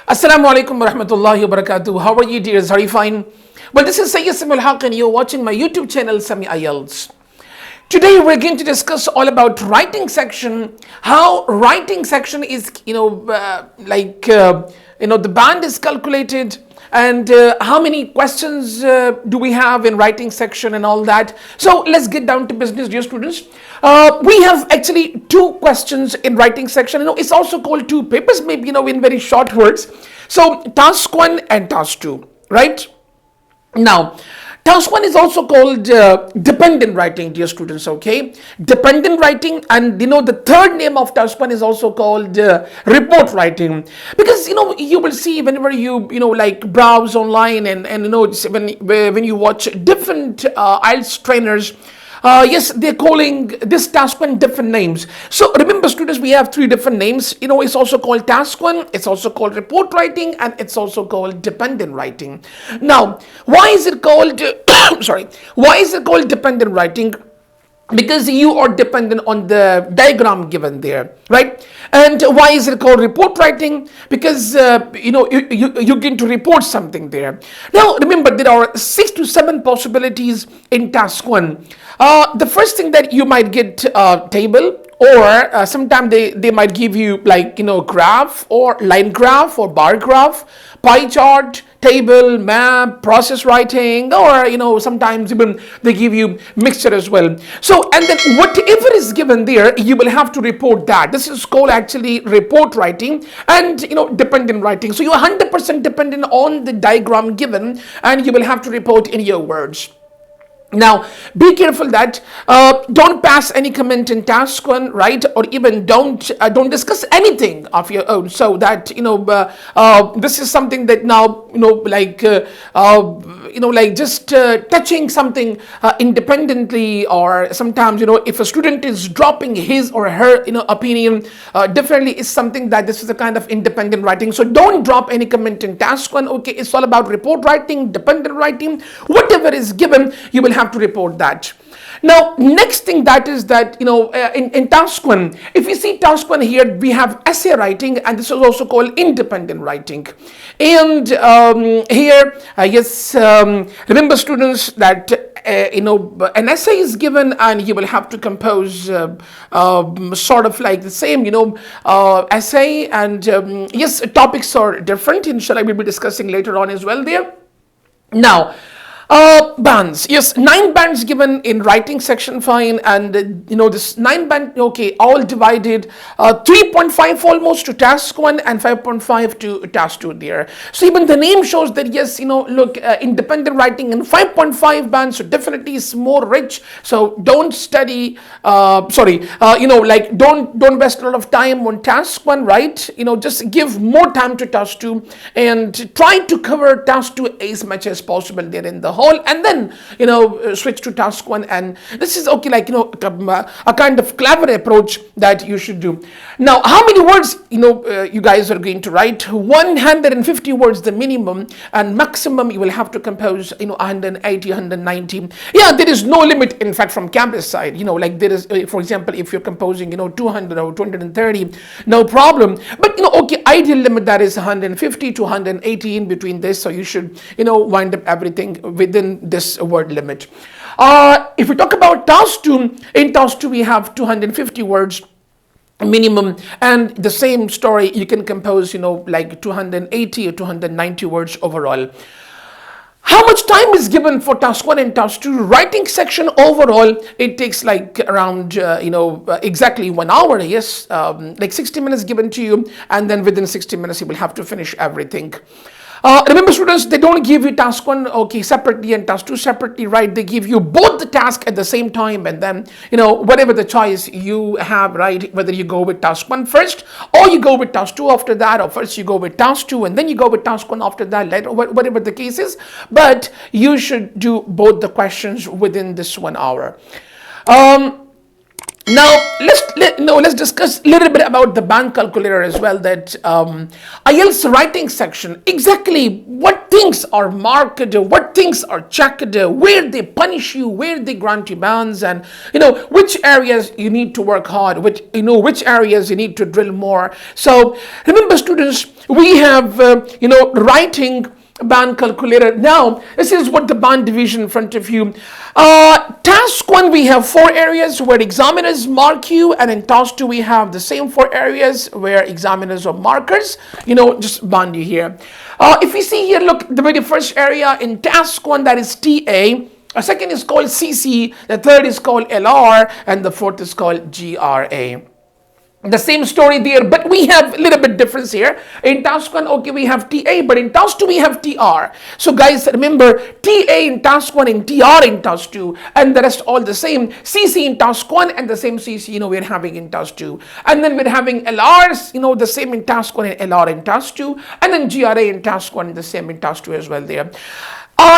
Assalamu alaikum wa rahmatullahi wa barakatuh. How are you, dears? Are you fine? Well, this is Sayyid Sami IELTS and you're watching my YouTube channel, Sami IELTS. Today we're going to discuss all about writing section, how writing section is, the band is calculated, and how many questions do we have in writing section and all that. So let's get down to business, dear students. We have actually two questions in writing section. It's also called two papers, maybe, in very short words. So task 1 and task 2, right? Now, task 1 is also called dependent writing, dear students, okay? Dependent writing, and the third name of task 1 is also called report writing. Because, you will see whenever you, browse online and when you watch different IELTS trainers, yes, they're calling this task 1 different names. So remember, students, we have 3 different names. It's also called task 1, it's also called report writing, and it's also called dependent writing. Now, why is it called why is it called dependent writing? Because you are dependent on the diagram given there, right? And why is it called report writing? Because you're going to report something there. Now remember, there are 6 to 7 possibilities in task 1. The first thing that you might get a table, or sometimes they might give you graph or line graph or bar graph, pie chart, table, map, process writing, or sometimes even they give you mixture as well. So, and then whatever is given there, you will have to report that. This is called actually report writing and dependent writing. So you are 100% dependent on the diagram given, and you will have to report in your words. Now, be careful that don't pass any comment in task 1, right? Or even don't discuss anything of your own. So that this is something that now just touching something independently, or sometimes if a student is dropping his or her opinion, definitely is something that this is a kind of independent writing. So don't drop any comment in task 1. Okay, it's all about report writing, dependent writing. Whatever is given, you will have to report that. Now, next thing that is that, in task 1, if you see task 1 here, we have essay writing, and this is also called independent writing. And here, remember, students, that an essay is given, and you will have to compose sort of like the same, essay, and yes, topics are different. Inshallah, we'll be discussing later on as well there. Now, bands, yes, 9 bands given in writing section, fine, and this 9 band, okay, all divided 3.5 almost to task 1 and 5.5 to task 2 there. So even the name shows that, yes, look, independent writing and 5.5 bands, so definitely is more rich. So don't study, don't waste a lot of time on task 1, right? Just give more time to task 2 and try to cover task 2 as much as possible there in the whole, and then switch to task 1. And this is okay, a kind of clever approach that you should do. Now, how many words you guys are going to write? 150 words the minimum, and maximum you will have to compose 180, 190. Yeah, there is no limit, in fact, from campus side. There is, for example, if you're composing 200 or 230, no problem. But okay, ideal limit that is 150 to 180, in between this, so you should wind up everything within this word limit. If we talk about task 2, in task 2 we have 250 words minimum, and the same story you can compose 280 or 290 words overall. How much time is given for task 1 and task 2? Writing section overall, it takes around exactly 1 hour. Yes, 60 minutes given to you, and then within 60 minutes you will have to finish everything. Remember, students, they don't give you task 1 separately and task 2 separately, right? They give you both the task at the same time, and then whatever the choice you have, right? Whether you go with task 1 first, or you go with task 2 after that, or first you go with task 2 and then you go with task 1 after that, later, whatever the case is. But you should do both the questions within this 1 hour. Now let's discuss a little bit about the band calculator as well. That IELTS writing section, exactly what things are marked, what things are checked, where they punish you, where they grant you bands, and which areas you need to work hard, which areas you need to drill more. So remember, students, we have writing band calculator. Now this is what the band division in front of you. Task 1, we have 4 areas where examiners mark you, and in task 2 we have the same 4 areas where examiners or markers just band you here. If we see here, look, the very first area in task 1, that is TA. A second is called CC, the third is called LR, and the fourth is called GRA. The same story there, but we have a little bit difference here. In task 1, okay, we have TA, but in task 2 we have TR. So guys, remember, TA in task 1 and TR in task 2, and the rest all the same. CC in task 1 and the same CC we're having in task 2, and then we're having LRs the same in task 1 and LR in task 2, and then GRA in task 1 the same in task 2 as well there.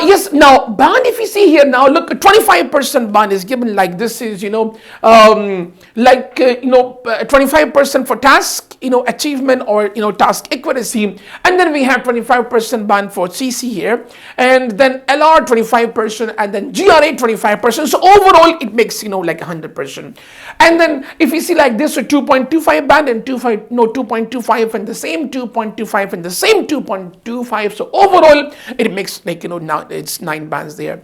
Yes, now band, if you see here, now look, 25% band is given like this is 25% for task achievement or task accuracy, and then we have 25% band for CC here, and then LR 25%, and then GRA 25%. So overall it makes like 100%. And then if you see like this, so 2.25 band and 2.25 and the same 2.25 and the same 2.25. So overall it makes like now it's 9 bands there.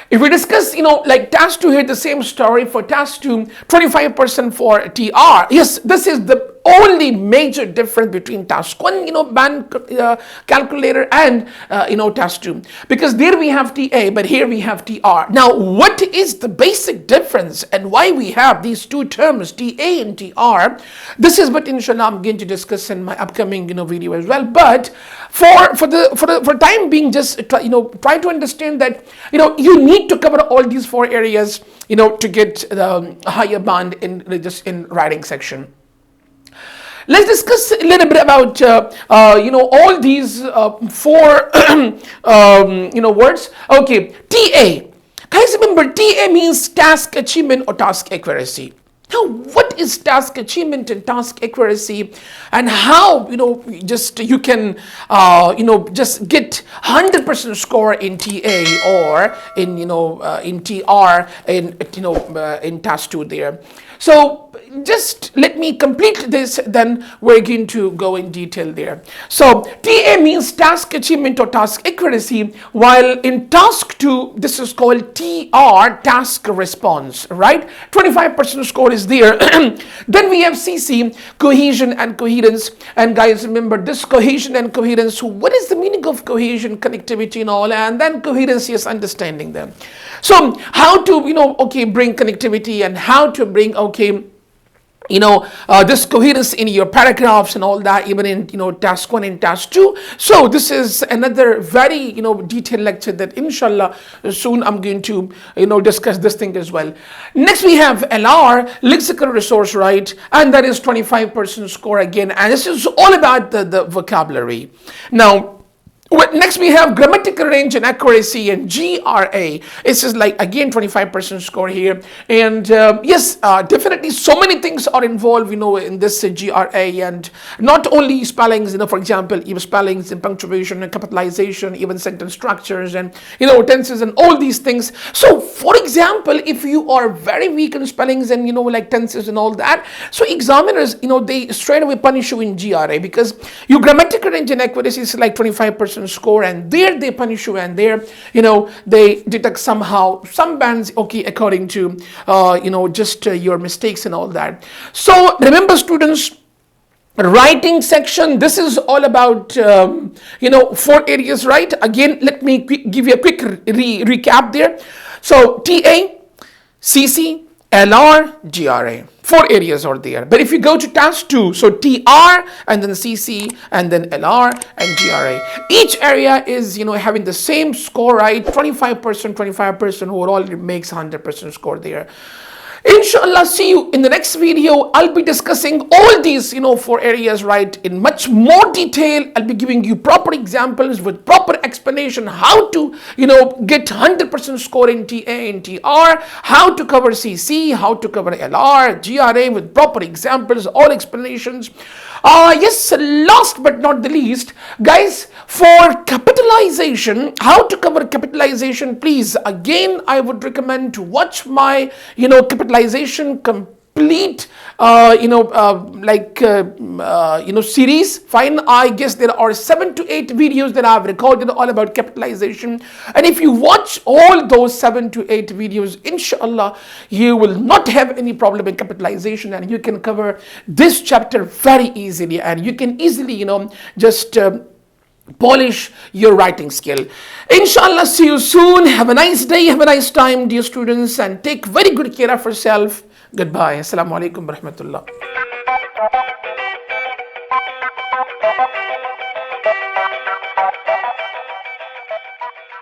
If we discuss, like task 2 here, the same story for task 2, 25% for TR. Yes, this is the only major difference between task 1, band calculator and, task 2. Because there we have TA, but here we have TR. Now, what is the basic difference and why we have these two terms, TA and TR? This is what inshallah I'm going to discuss in my upcoming, video as well. But for time being, just try to understand that, you need to cover all these 4 areas, to get the higher band in writing section. Let's discuss a little bit about all these 4 words. Okay, TA. Guys, remember, TA means task achievement or task accuracy. Now, what is task achievement and task accuracy, and how you can just get 100% score in TA or in TR in task 2 there. So just let me complete this, then we're going to go in detail there. So TA means task achievement or task accuracy, while in task 2 this is called TR, task response, right? 25% score is there. Then we have CC, cohesion and coherence. And guys, remember this cohesion and coherence, what is the meaning of cohesion, connectivity and all, and then coherence is understanding them. So how to bring connectivity, and how to bring this coherence in your paragraphs and all that, even in task 1 and task 2. So this is another very detailed lecture that inshallah soon I'm going to discuss this thing as well. Next we have LR, lexical resource, right? And that is 25% score again, and this is all about the vocabulary. Now next we have grammatical range and accuracy, and GRA. This is like again 25% score here, and yes, definitely so many things are involved in this GRA, and not only spellings, for example, even spellings and punctuation and capitalization, even sentence structures and tenses and all these things. So for example, if you are very weak in spellings and like tenses and all that, so examiners they straight away punish you in GRA, because your grammatical range and accuracy is like 25% score, and there they punish you, and there they detect somehow some bands according to just your mistakes and all that. So remember, students, writing section, this is all about 4 areas, right? Again, let me give you a quick recap there. So TA, CC, LR, GRA. 4 areas are there. But if you go to task 2, so TR and then CC and then LR and GRA. Each area is having the same score, right? 25%, 25% overall, it makes 100% score there. Inshallah, see you in the next video. I'll be discussing all these, 4 areas, right, in much more detail. I'll be giving you proper examples with proper explanation how to, get 100% score in TA and TR, how to cover CC, how to cover LR, GRA with proper examples, all explanations. Yes, last but not the least, guys, for capitalization, how to cover capitalization, please, again, I would recommend to watch my, capitalization complete, series. Fine, I guess there are 7 to 8 videos that I've recorded all about capitalization. And if you watch all those 7 to 8 videos, inshallah, you will not have any problem in capitalization, and you can cover this chapter very easily, and you can easily, just polish your writing skill. Inshallah, see you soon. Have a nice day, have a nice time, dear students, and take very good care of yourself. Goodbye. Assalamu alaikum wa rahmatullah.